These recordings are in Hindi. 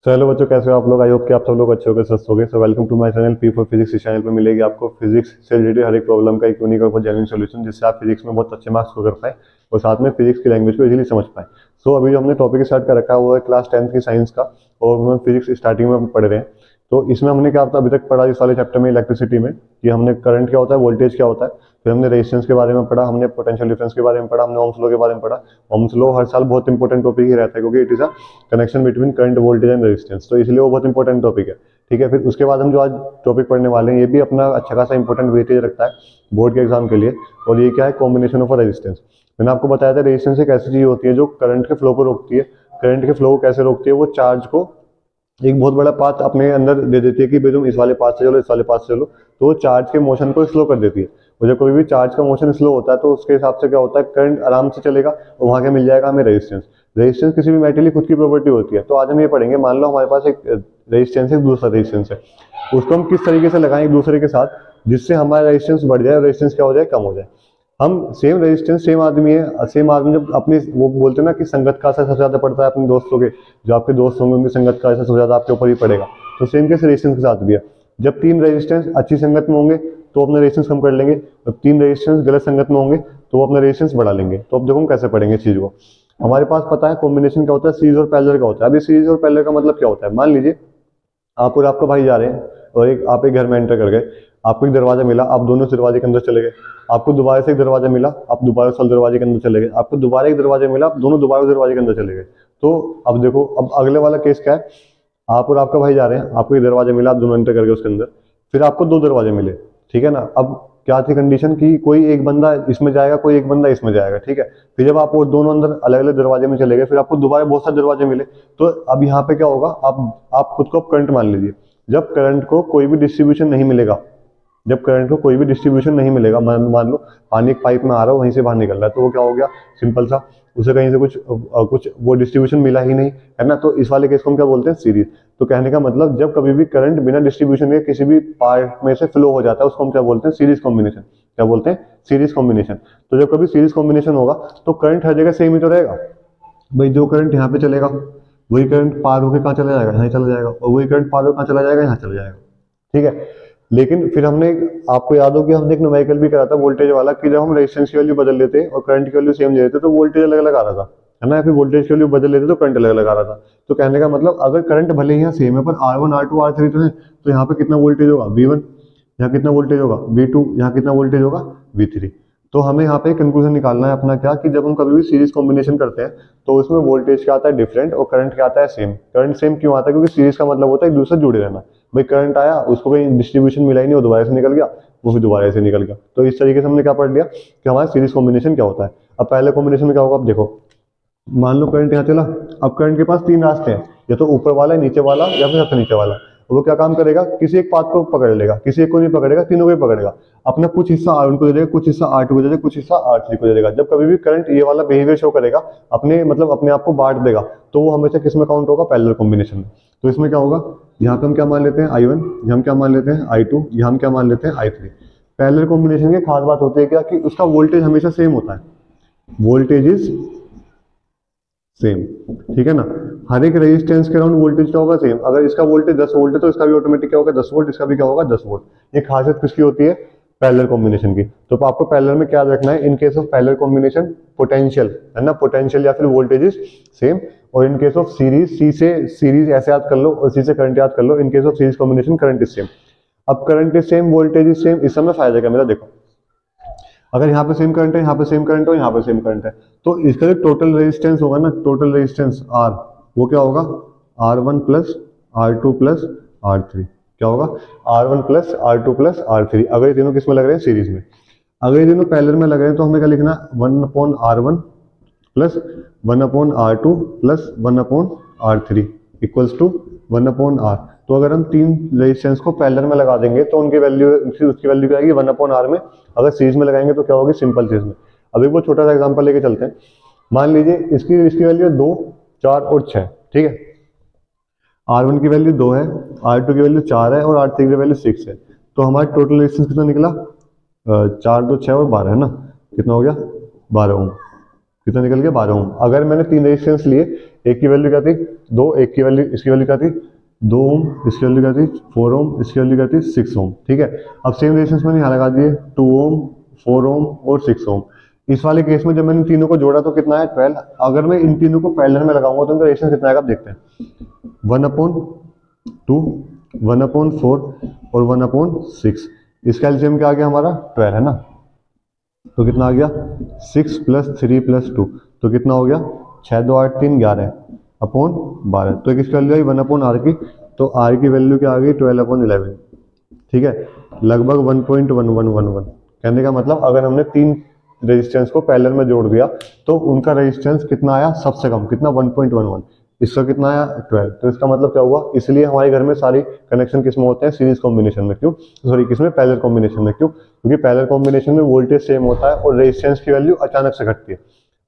तो हेलो बच्चों, कैसे हो आप लोग। आई होप कि आप सब लोग अच्छे होंगे, स्वस्थ होंगे। So welcome to my channel P for physics. इस चैनल पे मिलेगी आपको फिजिक्स से रिलेटेड हर एक प्रॉब्लम का एक यूनिक और बहुत जेन्युइन सॉल्यूशन, जिससे आप फिजिक्स में बहुत अच्छे मार्क्स स्कोर कर पाए और साथ में फिजिक्स की लैंग्वेज को इजीली समझ पाए। सो अभी जो हमने टॉपिक स्टार्ट कर रखा है वो है क्लास 10th की साइंस का, और हम फिजिक्स स्टार्टिंग में पढ़ रहे हैं। तो इसमें हमने क्या होता है अभी तक पढ़ा इस वाले चैप्टर में इलेक्ट्रिसिटी में, कि हमने करंट क्या होता है, वोल्टेज क्या होता है, फिर हमने रेजिस्टेंस के बारे में पढ़ा, हमने पोटेंशियल डिफरेंस के बारे में पढ़ा, हमने ओम्स लॉ के बारे में पढ़ा। ओम्स लॉ हर साल बहुत इंपॉर्टेंट टॉपिक ही रहता है, क्योंकि it is a connection between current, voltage and resistance, तो इसलिए वो बहुत इंपॉर्टेंट टॉपिक है। ठीक है, फिर उसके बाद हम जो आज टॉपिक पढ़ने वाले हैं ये भी अपना अच्छा खासा इंपॉर्टेंट वेटेज रखता है बोर्ड के एग्जाम के लिए, और ये क्या है, कॉम्बिनेशन ऑफ रेजिस्टेंस। मैंने आपको बताया था रेजिस्टेंस एक ऐसी चीज होती है जो करंट के फ्लो को रोकती है। करंट के फ्लो को कैसे रोकती है, वो चार्ज को एक बहुत बड़ा पाथ अपने अंदर दे देती है कि भाई तुम इस वाले पाथ से चलो, इस वाले पाथ से चलो, तो वो चार्ज के मोशन को स्लो कर देती है। और जब कोई भी चार्ज का मोशन स्लो होता है तो उसके हिसाब से क्या होता है, करंट आराम से चलेगा और वहां क्या मिल जाएगा हमें, रेजिस्टेंस। रेजिस्टेंस किसी भी मेटल की खुद की प्रॉपर्टी होती है। तो आज हम ये पढ़ेंगे, मान लो हमारे पास एक रेजिस्टेंस है, दूसरा रेजिस्टेंस है, उसको हम किस तरीके से लगाएं एक दूसरे के साथ जिससे हमारा रेजिस्टेंस बढ़ जाए और रेजिस्टेंस क्या हो जाए, कम हो जाए। हम सेम रेजिस्टेंस, सेम आदमी है, सेम आदमी जब अपने वो बोलते हैं ना कि संगत का असर सबसे ज्यादा पड़ता है अपने दोस्तों के, जो आपके दोस्त होंगे उनकी संगत का असर सबसे ज्यादा आपके ऊपर ही पड़ेगा। तो सेम केस रेजिस्टेंस के साथ भी है। जब तीन रेजिस्टेंस अच्छी संगत में होंगे तो अपना रेजिस्टेंस कम कर लेंगे, जब तीन रेजिस्टेंस गलत संगत में होंगे तो वो अपना रेजिस्टेंस बढ़ा लेंगे। तो अब देखो हम कैसे पढ़ेंगे चीज को। हमारे पास पता है कॉम्बिनेशन क्या होता है, सीरीज और पैरेलल का होता है। अभी सीरीज और पैरेलल का मतलब क्या होता है, मान लीजिए आप और आपका भाई जा रहे हैं और आप एक घर में एंटर कर गए, आपको एक दरवाजा मिला, आप दोनों दरवाजे के अंदर चले गए। आपको दोबारा से एक दरवाजा मिला, आप दोबारा से दरवाजे के अंदर चले गए। आपको दोबारा एक दरवाजा मिला, आप दोनों दोबारा दरवाजे के अंदर चले गए। तो अब देखो, अब अगले वाला केस क्या है, आप और आपका भाई जा रहे हैं, आपको एक दरवाजा मिला, आप दोनों एंटर कर गए उसके अंदर, फिर आपको दो दरवाजे मिले। ठीक है ना। अब क्या थी कंडीशन की कोई एक बंदा इसमें जाएगा, कोई एक बंदा इसमें जाएगा। ठीक है, फिर जब आप वो दोनों अंदर अलग अलग दरवाजे में चले गए, फिर आपको दोबारा बहुत सारे दरवाजे मिले। तो अब यहाँ पे क्या होगा, आप खुद को करंट मान लीजिए। जब करंट को कोई भी डिस्ट्रीब्यूशन नहीं मिलेगा, जब करंट को कोई भी डिस्ट्रीब्यूशन नहीं मिलेगा, मान लो पानी एक पाइप में आ रहा है, वहीं से बाहर निकल रहा है, तो वो क्या हो गया, सिंपल सा, उसे कहीं से कुछ वो डिस्ट्रीब्यूशन मिला ही नहीं, है ना। तो इस वाले केस को हम क्या बोलते हैं, सीरीज। तो कहने का मतलब जब कभी भी करंट बिना डिस्ट्रीब्यूशन के किसी भी पार्ट में से फ्लो हो जाता है, उसको हम क्या बोलते हैं, सीरीज कॉम्बिनेशन। क्या बोलते हैं, सीरीज कॉम्बिनेशन। तो जब कभी सीरीज कॉम्बिनेशन होगा तो करंट हर जगह सेम ही तो रहेगा भाई। जो करंट यहाँ पे चलेगा वही करंट पार होकर कहाँ चला जाएगा, यहाँ चला जाएगा, और वही करंट पार होकर कहाँ चला जाएगा, यहाँ चला जाएगा। ठीक है, लेकिन फिर हमने, आपको याद हो कि हमने एक न्यूमेरिकल भी करा था वोल्टेज वाला, कि जब हम रेजिस्टेंस की वैल्यू बदल लेते और करंट की वैल्यू सेम दे देते तो वोल्टेज अलग अलग आ रहा था, है ना। फिर वोल्टेज की वैल्यू बदल लेते तो करंट अलग अलग आ रहा था। तो कहने का मतलब अगर करंट भले ही यहाँ सेम है पर R1 R2 R3 तो है, तो यहाँ पे कितना वोल्टेज होगा, V1, यहाँ कितना वोल्टेज होगा, V2, यहाँ कितना वोल्टेज होगा, V3। तो हमें यहाँ पे कंक्लूजन निकालना है अपना क्या, कि जब हम कभी भी सीरीज कॉम्बिनेशन करते हैं तो उसमें वोल्टेज क्या आता है, डिफरेंट, और करंट क्या आता है, सेम। करंट सेम क्यों आता है, क्योंकि सीरीज का मतलब होता है एक दूसरे से जुड़े रहना। भाई करंट आया, उसको कहीं डिस्ट्रीब्यूशन मिला ही नहीं, वो दोबारा से निकल गया, वो भी दोबारा से निकल गया। तो इस तरीके से हमने क्या पढ़ लिया कि हमारा सीरीज कॉम्बिनेशन क्या होता है। अब पहले कॉम्बिनेशन में क्या होगा, अब देखो, मान लो करंट यहाँ चला, अब करंट के पास तीन रास्ते हैं, या तो ऊपर वाला, नीचे वाला, या फिर सबसे नीचे वाला। वो क्या काम करेगा, किसी एक पाथ को पकड़ लेगा, किसी एक को नहीं पकड़ेगा, तीनों को ही पकड़ेगा। अपना कुछ हिस्सा R1 को दे देगा, कुछ हिस्सा R2 को दे देगा, कुछ हिस्सा R3 को दे देगा। जब कभी भी करंट ये वाला बिहेवियर शो करेगा, अपने मतलब अपने आप को बांट देगा, तो वो हमेशा किस में काउंट होगा, पैरेलल कॉम्बिनेशन में। तो इसमें क्या होगा, यहाँ पे हम क्या मान लेते हैं, I1, यहाँ हम क्या मान लेते हैं, I2, यहाँ हम क्या मान लेते हैं, I3। पैरेलल कॉम्बिनेशन की खास बात होती है क्या, कि उसका वोल्टेज हमेशा सेम होता है, वोल्टेज इज सेम। ठीक है ना। हर एक रेजिस्टेंस के अराउंड वोल्टेज क्या होगा, सेम। अगर इसका वोल्टेज 10 वोल्ट है तो इसका भी ऑटोमेटिक क्या होगा, 10 वोल्ट, इसका भी क्या होगा, 10 वोल्ट। ये खासियत किसकी होती है, पैरेलल कॉम्बिनेशन की। तो आपको पैरेलल में क्या रखना है, इन case of parallel combination potential, है ना, पोटेंशियल या फिर वोल्टेज इज सेम। और इन केस ऑफ सीरीज, सी से सीरीज ऐसे याद कर लो और सी से करंट याद कर लो। In case of series combination current is same. अब current is same, voltage is same, इस समय फायदा क्या मेरा, देखो अगर यहाँ पे सेम करंट है, यहाँ पे सेम करंट है, यहाँ पे सेम करंट है, तो इसका जो टोटल रेजिस्टेंस होगा ना, टोटल रेजिस्टेंस R, वो क्या होगा, R1 plus R2 plus R3। क्या होगा, R1 plus R2 plus R3। अगर ये तीनों किस में लग रहे हैं, सीरीज में। अगर ये तीनों पैरेलल में लग रहे हैं तो हमें क्या लिखना, 1/R1 plus 1/R2 plus 1/R3 equals to 1/R। तो अगर हम तीन रेजिस्टेंस को पैरेलल में लगा देंगे तो उनकी वैल्यू, उसकी वैल्यू क्या आएगी, 1/R में। अगर सीरीज में लगाएंगे तो क्या होगी, सिंपल सीरीज में। अभी वो छोटा सा एग्जांपल लेके चलते हैं। मान लीजिए इसकी वैल्यू है 2, 4 और 6। ठीक है, R1 की वैल्यू 2 है, R2 की वैल्यू 4 है और R3 की वैल्यू 6 है। तो हमारा टोटल रेजिस्टेंस कितना निकला, 4, 2, 6 और 12, है ना। कितना हो गया, 12 ओम। कितना निकल गया 12 ओम। अगर मैंने 3 रेजिस्टेंस लिए, एक की वैल्यू क्या थी 2, एक की वैल्यू इसकी वैल्यू क्या थी 2 ओम, इसकी वैल्यू क्या थी 4 ओम, इसकी वैल्यू क्या थी 6 ओम। ठीक है, अब सेम रेजिस्टेंस मैंने यहाँ लगा दिए 2 ओम, 4 ओम और 6 ओम। इस वाले केस में जब मैंने तीनों को जोड़ा तो कितना है 12। अगर मैं इन तीनों को पैरेलल में लगाऊंगा तो इनका रेजिस्टेंस कितना आएगा आप देखते हैं, 1/2, 1/4 और 1/6। इसका एलसीएम क्या आ गया हमारा 12 है ना, तो कितना आ गया 6 + 3 + 2, तो कितना हो गया 6 2 8 3 11 अपॉन 12। तो किसकी वैल्यू आई 1/r की, तो r की वैल्यू क्या आ गई 12/11। ठीक है, लगभग 1.1111। कहने का मतलब अगर हमने 3 रेजिस्टेंस को पैरेलल में जोड़ दिया तो उनका रेजिस्टेंस कितना आया सबसे कम, कितना 1.11। इसका कितना आया 12। तो इसका मतलब क्या हुआ, इसलिए हमारे घर में सारी कनेक्शन किसमें होते हैं सीरीज कॉम्बिनेशन में। क्यों, सॉरी किसमें पैरेलल कॉम्बिनेशन में। क्यों, क्योंकि पैरेलल कॉम्बिनेशन में वोल्टेज सेम होता है और रेजिस्टेंस की वैल्यू अचानक से घटती है।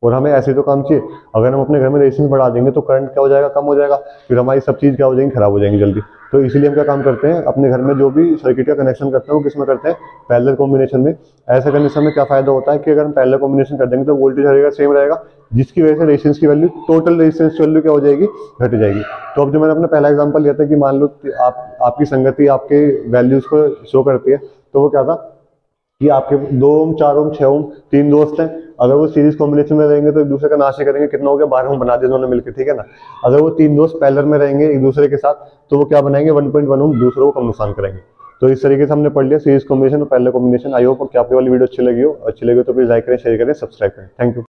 और हमें ऐसे तो काम चाहिए, अगर हम अपने घर में रेजिस्टेंस बढ़ा देंगे तो करंट क्या हो जाएगा कम हो जाएगा, फिर हमारी सब चीज़ क्या हो जाएंगी खराब हो जाएंगी जल्दी। तो इसीलिए हम क्या काम करते हैं, अपने घर में जो भी सर्किट का कनेक्शन करते हैं वो किसमें करते हैं पैरेलल कॉम्बिनेशन में। ऐसा करने से हमें क्या फायदा होता है कि अगर हम पैरेलल कॉम्बिनेशन कर देंगे तो वोल्टेज हर जगह सेम रहेगा, जिसकी वजह से रेजिस्टेंस की वैल्यू, टोटल रेजिस्टेंस की वैल्यू क्या हो जाएगी घट जाएगी। तो अब जो मैंने अपना पहला एग्जांपल लिया था कि मान लो आपकी संगति आपके वैल्यूज को शो करती है, तो वो क्या था कि आपके 2 ओम 4 ओम 6 ओम 3 दोस्त हैं, अगर वो सीरीज कॉम्बिनेशन में रहेंगे तो एक दूसरे का नाश करेंगे, कितना हो गया 12 ओम बना दिया दोनों मिलकर। ठीक है ना, अगर वो 3 दोस्त पैरेलल में रहेंगे एक दूसरे के साथ तो वो क्या बनाएंगे 1.1 ओम दूसरों को कम नुकसान करेंगे। तो इस तरीके से हमने पढ़ लिया सीरीज कॉम्बिनेशन और पैरेलल कॉम्बिनेशन। आई होप कि आपकी वाली वीडियो अच्छी लगी हो तो प्लीज लाइक करें, शेयर करें, सब्सक्राइब करें। Thank you.